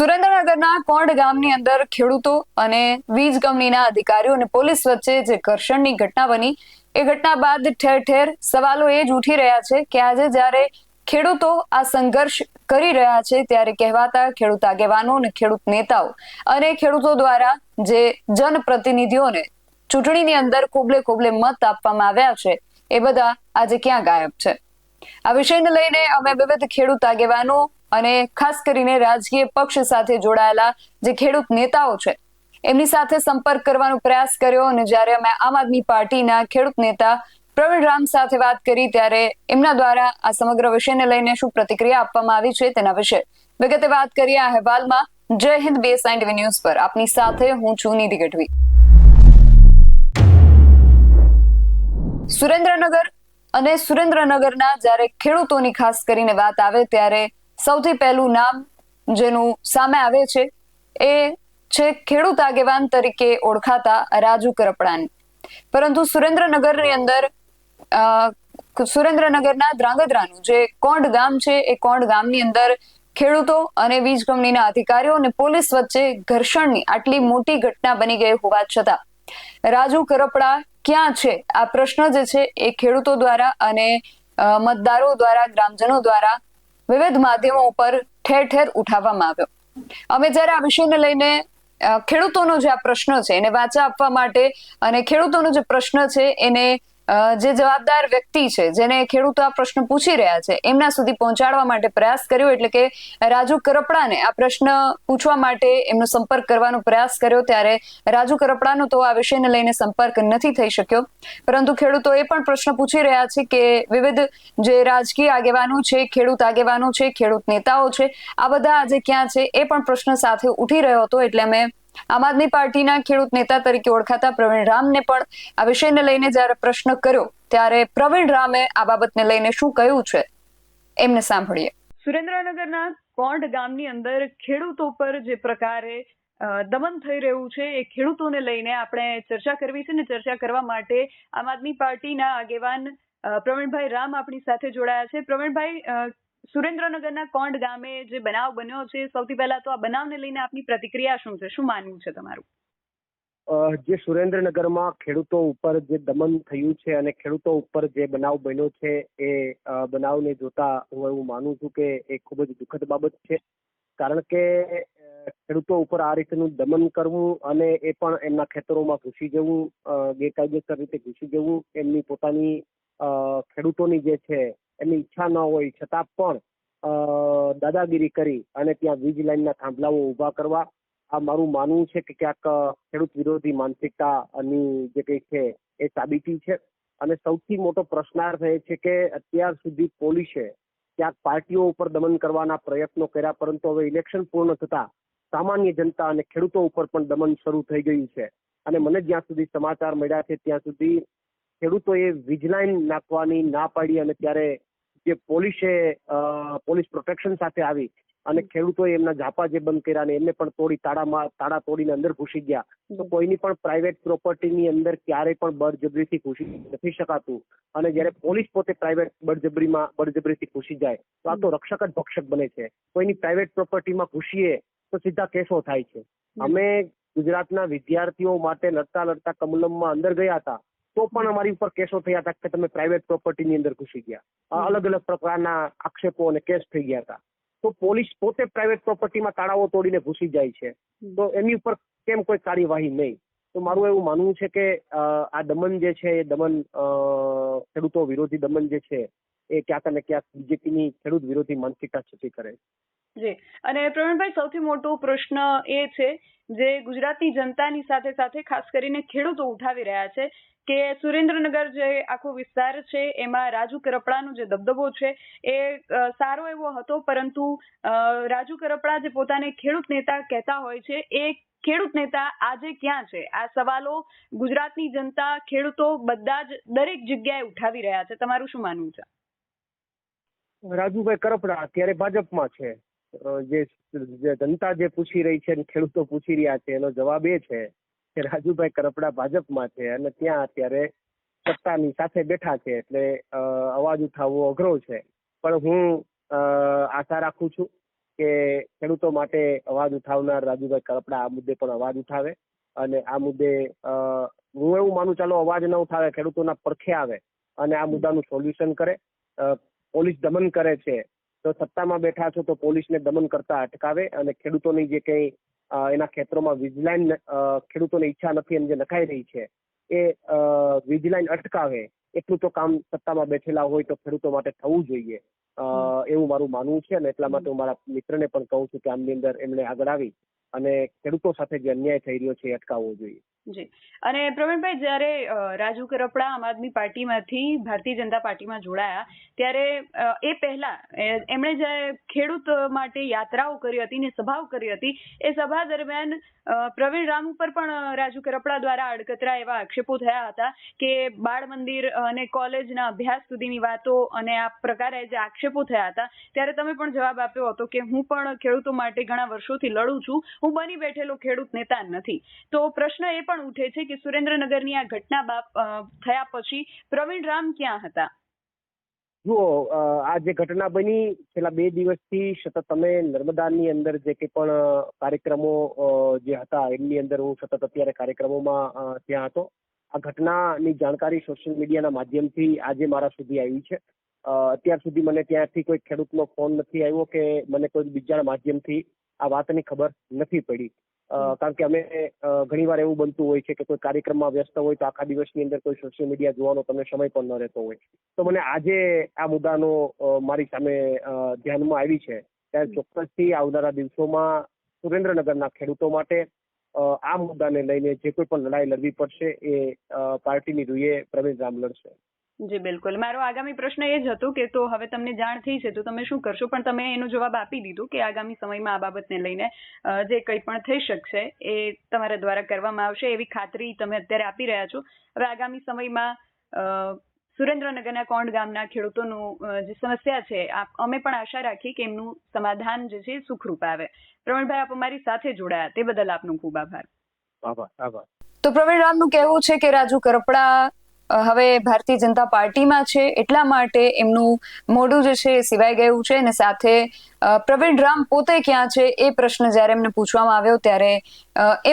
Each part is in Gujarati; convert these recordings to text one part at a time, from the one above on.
સુરેન્દ્રનગરના કોંઢ ગામની અંદર ખેડૂતો અને વીજ કંપનીના અધિકારીઓ અને પોલીસ વચ્ચે જે ઘર્ષણની ઘટના બની એ ઘટના બાદ ઠેર ઠેર સવાલો એ જ ઉઠી રહ્યા છે કે આજે જ્યારે ખેડૂતો આ સંઘર્ષ કરી રહ્યા છે ત્યારે કહેવાતા ખેડૂત આગેવાનો અને ખેડૂત નેતાઓ અને ખેડૂતો દ્વારા જે જનપ્રતિનિધિઓને ચૂંટણીની અંદર ખોબલે ખોબલે મત આપવામાં આવ્યા છે એ બધા આજે ક્યાં ગાયબ છે? આ વિષયને લઈને અમે વિવિધ ખેડૂત આગેવાનો અને ખાસ કરીને રાજકીય પક્ષ સાથે જોડાયેલા જે ખેડૂત નેતાઓ છે એમની સાથે સંપર્ક કરવાનો પ્રયાસ કર્યો અને જ્યારે અમે આમ આદમી પાર્ટીના ખેડૂત નેતા પ્રવીણ રામ સાથે વાત કરી ત્યારે એમના દ્વારા આ સમગ્ર વિષયને લઈને શું પ્રતિક્રિયા આપવામાં આવી છે તેના વિશે વિગતે વાત કરીએ આ અહેવાલમાં। જય હિન્દ, BSI ન્યૂઝ પર આપની સાથે હું છું નિધિ ગઢવી। સુરેન્દ્રનગર અને સુરેન્દ્રનગરના જ્યારે ખેડૂતોની ખાસ કરીને વાત આવે ત્યારે સૌથી પહેલું નામ જેનું સામે આવે છે એ છે ખેડૂત આગેવાન તરીકે ઓળખાતા રાજુ કરપડાની। પરંતુ સુરેન્દ્રનગરની અંદર સુરેન્દ્રનગરના ધ્રાંગધ્રાનું જે કોંઢ ગામ છે એ કોંઢ ગામની અંદર ખેડૂતો અને વીજ કંપનીના અધિકારીઓ અને પોલીસ વચ્ચે ઘર્ષણની આટલી મોટી ઘટના બની ગઈ હોવા છતાં રાજુ કરપડા ક્યાં છે? આ પ્રશ્ન જે છે એ ખેડૂતો દ્વારા અને મતદારો દ્વારા, ગ્રામજનો દ્વારા વિવિધ માધ્યમો ઉપર ઠેર ઠેર ઉઠાવવામાં આવ્યો। અમે જ્યારે આ વિષયને લઈને ખેડૂતોનો જે આ પ્રશ્ન છે એને વાચા આપવા માટે અને ખેડૂતોનો જે પ્રશ્ન છે એને જે જવાબદાર વ્યક્તિ છે જેને ખેડૂતો આ પ્રશ્ન પૂછી રહ્યા છે એમના સુધી પહોંચાડવા માટે પ્રયાસ કર્યો, એટલે કે રાજુ કરપડાને આ પ્રશ્ન પૂછવા માટે એમનો સંપર્ક કરવાનો પ્રયાસ કર્યો ત્યારે રાજુ કરપડાનો તો આ વિષયને લઈને સંપર્ક નથી થઈ શક્યો। પરંતુ ખેડૂતો એ પણ પ્રશ્ન પૂછી રહ્યા છે કે વિવિધ જે રાજકીય આગેવાનો છે, ખેડૂત આગેવાનો છે, ખેડૂત નેતાઓ છે, આ બધા આજે ક્યાં છે એ પણ પ્રશ્ન સાથે ઉઠી રહ્યો હતો। એટલે અમે આમ આદમી પાર્ટીના ખેડૂત નેતા તરીકે ઓળખાતા પ્રવીણ રામને પણ આ વિષયને લઈને જ્યારે પ્રશ્ન કર્યો ત્યારે પ્રવીણ રામે આ બાબતને લઈને શું કહ્યું છે એમને સાંભળીએ। સુરેન્દ્રનગરના કોંઢ ગામની અંદર ખેડૂતો પર જે પ્રકારે દમન થઈ રહ્યું છે એ ખેડૂતોને લઈને આપણે ચર્ચા કરવી છે ને ચર્ચા કરવા માટે આમ આદમી પાર્ટીના આગેવાન પ્રવીણભાઈ રામ આપણી સાથે જોડાયા છે। પ્રવીણભાઈ, સુરેન્દ્રનગરના કોંઢ ગામે જે બનાવ બન્યો છે, સૌથી પહેલા તો આ બનાવને લઈને આપની પ્રતિક્રિયા શું છે, શું માનવું છે તમારું? જે સુરેન્દ્રનગરમાં ખેડૂતો ઉપર જે દમન થયું છે અને ખેડૂતો ઉપર જે બનાવ બન્યો છે એ બનાવને જોતા હું એવું માનું છું કે એ ખૂબ જ દુઃખદ બાબત છે। કારણ કે ખેડૂતો ઉપર આ રીતનું દમન કરવું અને એ પણ એમના ખેતરોમાં ઘૂસી જવું, ગેરકાયદેસર રીતે ઘૂસી જવું, એમની પોતાની ખેડૂતોની જે છે એમની ઈચ્છા ન હોય છતાં પણ દાદાગીરી કરી અને ત્યાં વીજ લાઈનના થાંભલાઓ ઊભા કરવા, આ મારું માનવું છે કે ક્યાંક ખેડૂત વિરોધી માનસિકતાની જે કંઈ છે એ સાબિતી છે। અને સૌથી મોટો પ્રશ્નાર્થ એ છે કે અત્યાર સુધી પોલીસે ક્યાંક પાર્ટીઓ ઉપર દમન કરવાના પ્રયત્નો કર્યા, પરંતુ હવે ઇલેક્શન પૂર્ણ થતા સામાન્ય જનતા અને ખેડૂતો ઉપર પણ દમન શરૂ થઈ ગયું છે। અને મને જ્યાં સુધી સમાચાર મળ્યા છે ત્યાં સુધી ખેડૂતોએ વીજ લાઈન નાખવાની ના પાડી અને ત્યારે જે પોલીસ પ્રોટેક્શન સાથે આવી અને ખેડૂતોએ એમના ઝાપા જે બંધ કર્યા અને એમને પણ તોડી તાળા તોડીને અંદર ઘૂસી ગયા। તો કોઈની પણ પ્રાઇવેટ પ્રોપર્ટીની અંદર ક્યારેય પણ બળજબરીથી ઘૂસી નથી શકાતું। અને જ્યારે પોલીસ પોતે પ્રાઇવેટ બળજબરીથી ઘૂસી જાય તો આ તો રક્ષક જ ભક્ષક બને છે। કોઈની પ્રાઇવેટ પ્રોપર્ટીમાં ઘૂસીએ તો સીધા કેસો થાય છે। અમે ગુજરાતના વિદ્યાર્થીઓ માટે લડતા કમલમમાં અંદર ગયા હતા તો પણ અમારી ઉપર કેસો થયા હતા કે તમે પ્રાઇવેટ પ્રોપર્ટીની અંદર ઘૂસી ગયા। અલગ અલગ પ્રકારના આક્ષેપો અને કેસ થઈ ગયા હતા। તો પોલીસ પોતે પ્રાઇવેટ પ્રોપર્ટીમાં તાળાઓ તોડીને ઘૂસી જાય છે તો એની ઉપર કેમ કોઈ કાર્યવાહી નહીં? તો મારું એવું માનવું છે કે આ દમન જે છે એ દમન ખેડૂતો વિરોધી દમન જે છે એ ક્યાંક ને ક્યાંક બીજેપીની ખેડૂત વિરોધી માનસિકતા છતી કરે છે। અને પ્રવીણભાઈ, સૌથી મોટો પ્રશ્ન એ છે જે ગુજરાતની જનતાની સાથે સાથે ખાસ કરીને ખેડૂતો ઉઠાવી રહ્યા છે કે સુરેન્દ્રનગર જે આખો વિસ્તાર છે એમાં રાજુ કરપડાનો જે દબદબો છે એ સારો એવો હતો, પરંતુ રાજુ કરપડા જે પોતાને ખેડૂત નેતા કહેતા હોય છે એ ખેડૂત નેતા આજે ક્યાં છે? આ સવાલો ગુજરાતની જનતા, ખેડૂતો બધા જ દરેક જગ્યાએ ઉઠાવી રહ્યા છે। તમારું શું માનવું છે? રાજુભાઈ કરપડા અત્યારે ભાજપમાં છે। જે જનતા જે પૂછી રહી છે અને ખેડૂતો પૂછી રહ્યા છે એનો જવાબ એ છે કે રાજુભાઈ કરપડા ભાજપમાં છે અને ત્યાં અત્યારે સત્તાની સાથે બેઠા છે, એટલે અવાજ ઉઠાવવો અઘરો છે। પણ હું આશા રાખું છું કે ખેડૂતો માટે અવાજ ઉઠાવનાર રાજુભાઈ કરપડા આ મુદ્દે પણ અવાજ ઉઠાવે અને આ મુદ્દે હું એવું માનું, ચાલો અવાજ ન ઉઠાવે, ખેડૂતોના પડખે આવે અને આ મુદ્દાનું સોલ્યુશન કરે. પોલીસ દમન કરે છે તો સત્તામાં બેઠા છો તો પોલીસને દમન કરતા અટકાવે અને ખેડૂતોની જે કંઈ એના ક્ષેત્રોમાં વીજલાઈન ખેડૂતોની ઈચ્છા નથી એમ જે નખાઈ રહી છે એ વીજલાઈન અટકાવે એટલું તો કામ સત્તામાં બેઠેલા હોય તો ખેડૂતો માટે થવું જોઈએ એવું મારું માનવું છે. અને એટલા માટે હું મારા મિત્રને પણ કહું છું કે આમની અંદર એમણે આગળ આવી અને ખેડૂતો સાથે જે અન્યાય થઈ રહ્યો છે એ અટકાવવો જોઈએ. જી. અને પ્રવીણભાઈ, જ્યારે રાજુ કરપડા આમ આદમી પાર્ટીમાંથી ભારતીય જનતા પાર્ટીમાં જોડાયા ત્યારે એ પહેલા એમણે જ્યારે ખેડૂત માટે યાત્રાઓ કરી હતી ને સભાઓ કરી હતી, એ સભા દરમિયાન પ્રવીણ રામ ઉપર પણ રાજુ કરપડા દ્વારા અડકતરા એવા આક્ષેપો થયા હતા કે બાળ મંદિર અને કોલેજના અભ્યાસ સુધીની વાતો અને આ પ્રકારે જે આક્ષેપો થયા હતા ત્યારે તમે પણ જવાબ આપ્યો હતો કે હું પણ ખેડૂતો માટે ઘણા વર્ષોથી લડું છું, હું બની બેઠેલો ખેડૂત નેતા નથી. તો પ્રશ્ન એ પણ ઉઠે છે કે સુરેન્દ્રનગરની આ ઘટના થયા પછી પ્રવીણ રામ ક્યાં હતા? જુઓ, આ જે ઘટના બની છેલ્લા 2 દિવસથી સતત તમે નર્મદાની અંદર જે કંઈ પણ કાર્યક્રમો જે હતા એમની અંદર હું સતત અત્યારે કાર્યક્રમોમાં ત્યાં હતો. આ ઘટનાની જાણકારી સોશિયલ મીડિયાના માધ્યમથી આજે મારા સુધી આવી છે. અત્યાર સુધી મને ત્યાંથી કોઈ ખેડૂતનો ફોન નથી આવ્યો કે મને કોઈ બીજાના માધ્યમથી આ વાતની ખબર નથી પડી. કારણ કે અમે ઘણીવાર એવું બનતું હોય છે કે કોઈ કાર્યક્રમમાં વ્યસ્ત હોય તો આખા દિવસની અંદર કોઈ સોશિયલ મીડિયા જોવાનો તમને સમય પણ ન રહેતો હોય. તો મને આજે આ મુદ્દાનો મારી સામે ધ્યાનમાં આવી છે ત્યારે ચોક્કસથી આવનારા દિવસોમાં સુરેન્દ્રનગરના ખેડૂતો માટે આ મુદ્દાને લઈને જે કોઈ પણ લડાઈ લડવી પડશે એ પાર્ટીની રૂએ પ્રવીણ રામ લડશે. જી બિલકુલ. મારો આગામી પ્રશ્ન એ જ હતો કે તો હવે તમને જાણ થઈ છે તો તમે શું કરશો, પણ તમે એનો જવાબ આપી દીધો કે આગામી સમયમાં આ બાબતને લઈને જે કંઈ પણ થઈ શકશે એ તમારા દ્વારા કરવામાં આવશે એવી ખાતરી તમે અત્યારે આપી રહ્યા છો. હવે આગામી સમયમાં સુરેન્દ્રનગરના કોંડ ગામના ખેડૂતોનું જે સમસ્યા છે અમે પણ આશા રાખીએ કે એમનું સમાધાન જે છે સુખરૂપ આવે. પ્રવીણભાઈ, આપ અમારી સાથે જોડાયા તે બદલ આપનો ખૂબ આભાર. આભાર. તો પ્રવીણ રામનું કહેવું છે કે રાજુ કરપડા હવે ભારતીય જનતા પાર્ટીમાં છે એટલા માટે એમનું મોઢું જે છે એ સિવાય ગયું છે અને સાથે પ્રવીણ રામ પોતે ક્યાં છે એ પ્રશ્ન જ્યારે એમને પૂછવામાં આવ્યો ત્યારે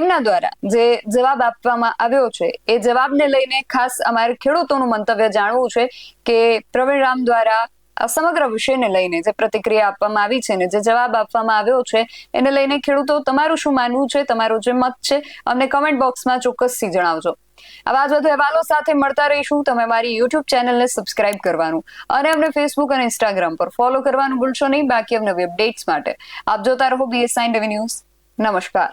એમના દ્વારા જે જવાબ આપવામાં આવ્યો છે એ જવાબને લઈને ખાસ અમારે ખેડૂતોનું મંતવ્ય જાણવું છે કે પ્રવીણ રામ દ્વારા આ સમગ્ર વિષયને લઈને જે પ્રતિક્રિયા આપવામાં આવી છે ને જે જવાબ આપવામાં આવ્યો છે એને લઈને ખેડૂતો તમારું શું માનવું છે, તમારો જે મત છે અમને કમેન્ટ બોક્સમાં ચોક્કસથી જણાવજો. આવા જ વધુ અહેવાલો સાથે મળતા રહીશું. તમે મારી યુટ્યુબ ચેનલને સબસ્ક્રાઇબ કરવાનું અને અમને ફેસબુક અને ઇન્સ્ટાગ્રામ પર ફોલો કરવાનું ભૂલશો નહીં. બાકી નવી અપડેટ્સ માટે આપ જોતા રહો BS9 ટીવી ન્યૂઝ. નમસ્કાર.